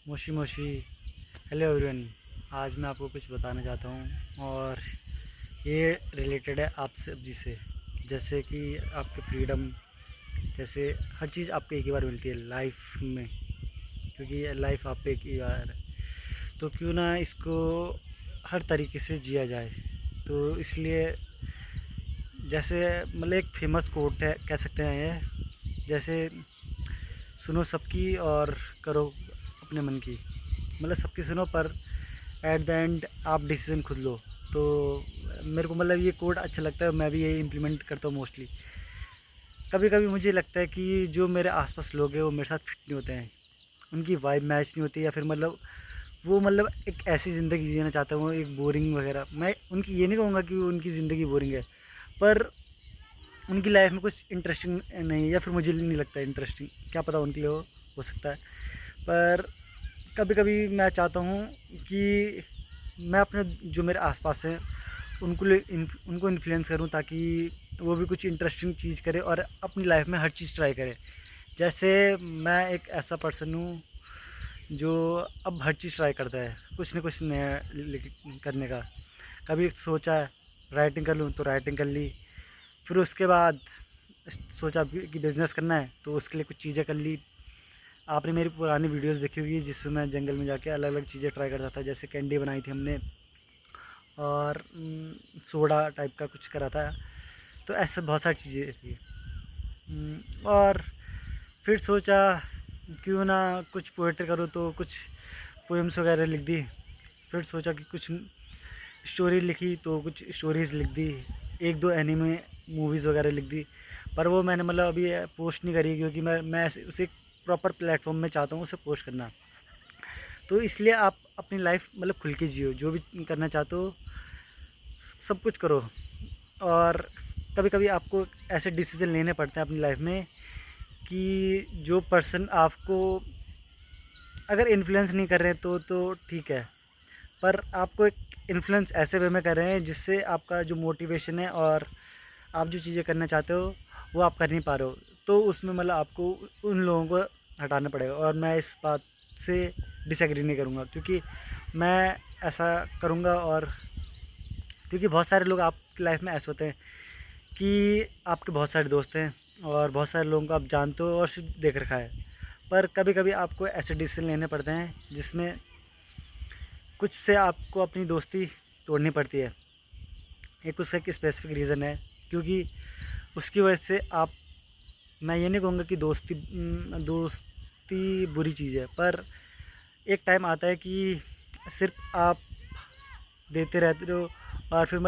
Moshi Moshi. Hello everyone. आज मैं आपको कुछ बताना चाहता हूँ और ये रिलेटेड है आप सब्जी से। जैसे कि आपके फ्रीडम, जैसे हर चीज़ आपको एक ही बार मिलती है लाइफ में, क्योंकि लाइफ आप पे एक ही बार है। तो क्यों ना इसको हर तरीके से जिया जाए। तो इसलिए जैसे एक फेमस कोट है, कह सकते हैं ये, जैसे सुनो सबकी और करो अपने मन की। सबकी सुनो पर एट द एंड आप डिसीज़न खुद लो। तो मेरे को ये कोड अच्छा लगता है, मैं भी यही इम्प्लीमेंट करता हूँ मोस्टली। कभी कभी मुझे लगता है कि जो मेरे आसपास लोग हैं वो मेरे साथ फिट नहीं होते हैं, उनकी वाइब मैच नहीं होती, या फिर वो एक ऐसी ज़िंदगी जीना चाहते हैं वो एक बोरिंग वगैरह। मैं उनकी ये नहीं कहूँगा कि उनकी ज़िंदगी बोरिंग है, पर उनकी लाइफ में कुछ इंटरेस्टिंग नहीं है, या फिर मुझे नहीं लगता इंटरेस्टिंग, क्या पता उनके लिए हो सकता है। पर कभी कभी मैं चाहता हूँ कि मैं अपने जो मेरे आसपास हैं उनको इन्फ्लुएंस करूँ, ताकि वो भी कुछ इंटरेस्टिंग चीज़ करे और अपनी लाइफ में हर चीज़ ट्राई करे। जैसे मैं एक ऐसा पर्सन हूँ जो अब हर चीज़ ट्राई करता है, कुछ न कुछ नया करने का। कभी सोचा राइटिंग कर लूँ तो राइटिंग कर ली, फिर उसके बाद सोचा कि बिज़नेस करना है तो उसके लिए कुछ चीज़ें कर ली। आपने मेरी पुरानी वीडियोस देखी होगी जिसमें मैं जंगल में जाके अलग अलग चीज़ें ट्राई करता था, जैसे कैंडी बनाई थी हमने और सोडा टाइप का कुछ करा था। तो ऐसे बहुत सारी चीज़ें थी। और फिर सोचा क्यों ना कुछ पोएट्री करूँ, तो कुछ पोएम्स वगैरह लिख दी। फिर सोचा कि कुछ स्टोरी लिखी तो कुछ स्टोरीज़ लिख दी, एक दो एनीमे मूवीज़ वगैरह लिख दी। पर वो मैंने अभी पोस्ट नहीं करी, क्योंकि मैं उसे एक प्रॉपर प्लेटफॉर्म में चाहता हूँ उसे पोस्ट करना। तो इसलिए आप अपनी लाइफ खुल के जियो, जो भी करना चाहते हो सब कुछ करो। और कभी कभी आपको ऐसे डिसीज़न लेने पड़ते हैं अपनी लाइफ में कि जो पर्सन आपको अगर इन्फ्लुएंस नहीं कर रहे तो ठीक है, पर आपको एक इन्फ्लुएंस ऐसे वे में कर रहे हैं जिससे आपका जो मोटिवेशन है और आप जो चीज़ें करना चाहते हो वो आप कर नहीं पा रहे हो। तो उसमें आपको उन लोगों को हटाना पड़ेगा, और मैं इस बात से डिसएग्री नहीं करूँगा, क्योंकि मैं ऐसा करूँगा। और क्योंकि बहुत सारे लोग आपकी लाइफ में ऐसे होते हैं कि आपके बहुत सारे दोस्त हैं और बहुत सारे लोगों को आप जानते हो और सिर्फ देख रखा है। पर कभी कभी आपको ऐसे डिसीजन लेने पड़ते हैं जिसमें कुछ से आपको अपनी दोस्ती तोड़नी पड़ती है। एक उसका एक स्पेसिफिक रीज़न है, क्योंकि उसकी वजह से आप, मैं ये नहीं कहूँगा कि दोस्ती बुरी चीज़ है, पर एक टाइम आता है कि सिर्फ आप देते रहते हो, और फिर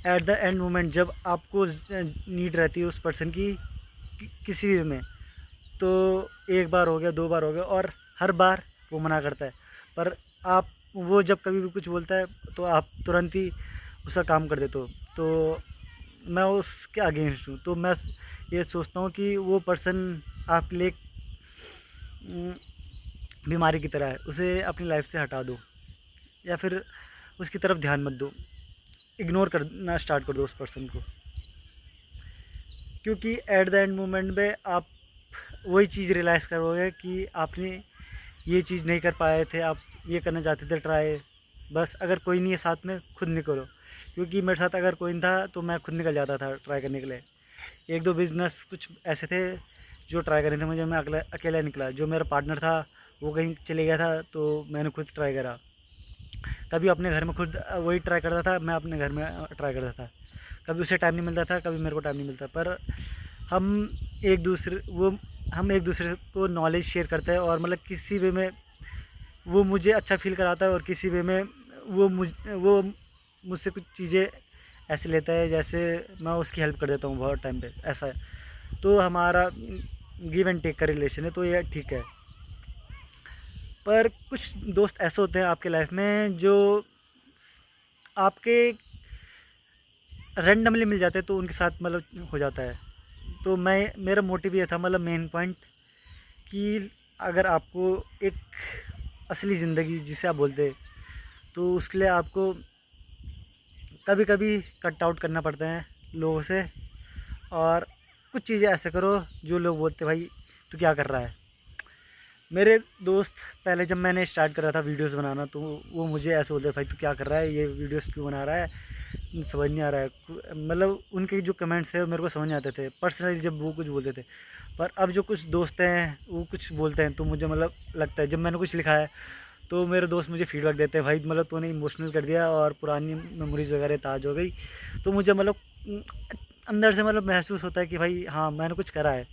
एट द एंड मोमेंट जब आपको नीड रहती है उस पर्सन की किसी भी में, तो एक बार हो गया, दो बार हो गया, और हर बार वो मना करता है। पर आप, वो जब कभी भी कुछ बोलता है तो आप तुरंत ही उसका काम कर देते हो। तो मैं उसके अगेंस्ट हूँ। तो मैं ये सोचता हूँ कि वो पर्सन आपके लिए बीमारी की तरह है, उसे अपनी लाइफ से हटा दो, या फिर उसकी तरफ ध्यान मत दो, इग्नोर करना स्टार्ट कर दो उस पर्सन को। क्योंकि एट द एंड मोमेंट में आप वही चीज़ रियलाइज़ करोगे कि आपने ये चीज़ नहीं कर पाए थे, आप ये करना चाहते थे ट्राई। बस अगर कोई नहीं है साथ में, खुद निकलो। क्योंकि मेरे साथ अगर कोई नहीं था तो मैं खुद निकल जाता था ट्राई करने के लिए। एक दो बिज़नेस कुछ ऐसे थे जो ट्राई करने थे मुझे, मैं अकेला निकला। जो मेरा पार्टनर था वो कहीं चले गया था तो मैंने खुद ट्राई करा। कभी अपने घर में खुद वही ट्राई करता था, मैं अपने घर में ट्राई करता था। कभी उसे टाइम नहीं मिलता था, कभी मेरे को टाइम नहीं मिलता। पर हम हम एक दूसरे को नॉलेज शेयर करते हैं, और किसी वे में वो मुझे अच्छा फील कराता है, और किसी वे में वो मुझसे कुछ चीज़ें ऐसे लेता है जैसे मैं उसकी हेल्प कर देता हूँ बहुत टाइम पे, ऐसा है। तो हमारा गिव एंड टेक का रिलेशन है, तो ये ठीक है। पर कुछ दोस्त ऐसे होते हैं आपके लाइफ में जो आपके रैंडमली मिल जाते हैं, तो उनके साथ हो जाता है। तो मेरा मोटिव ये था, मेन पॉइंट, कि अगर आपको एक असली ज़िंदगी जिसे आप बोलते हैं, तो उसके लिए आपको कभी कभी कट आउट करना पड़ता है लोगों से। और कुछ चीज़ें ऐसे करो जो लोग बोलते भाई तू क्या कर रहा है। मेरे दोस्त पहले जब मैंने स्टार्ट करा था वीडियोस बनाना, तो वो मुझे ऐसे बोलते, भाई तू क्या कर रहा है, ये वीडियोस क्यों बना रहा है, समझ नहीं आ रहा है। मतलब उनके जो कमेंट्स थे मेरे को समझ नहीं आते थे पर्सनली जब वो कुछ बोलते थे। पर अब जो कुछ दोस्त हैं वो कुछ बोलते हैं तो मुझे मतलब लगता है, जब मैंने कुछ लिखा है तो मेरे दोस्त मुझे फीडबैक देते हैं, भाई मतलब तूने इमोशनल कर दिया और पुरानी मेमोरीज वगैरह ताज़ हो गई। तो मुझे मतलब अंदर से मतलब महसूस होता है कि भाई हाँ मैंने कुछ करा है।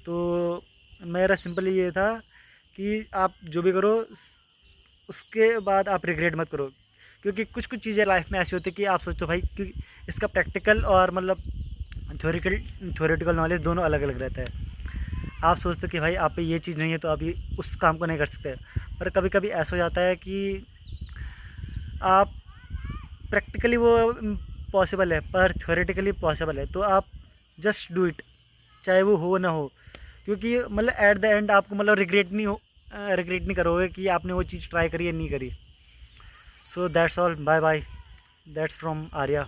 तो मेरा सिंपली ये था कि आप जो भी करो उसके बाद आप रिग्रेट मत करो, क्योंकि कुछ कुछ चीज़ें लाइफ में ऐसी होती है कि आप सोचते हो भाई कि इसका प्रैक्टिकल और मतलब थ्योरेटिकल नॉलेज दोनों अलग अलग रहता है। आप सोचते हो कि भाई आप पे ये चीज़ नहीं है तो आप ये उस काम को नहीं कर सकते, पर कभी कभी ऐसा हो जाता है कि आप प्रैक्टिकली वो पॉसिबल है पर थ्योरेटिकली पॉसिबल है, तो आप जस्ट डू इट, चाहे वो हो ना हो। क्योंकि मतलब एट द एंड आपको मतलब रिग्रेट नहीं करोगे कि आपने वो चीज़ ट्राई करी या नहीं करी। So that's all, bye bye, that's from Arya.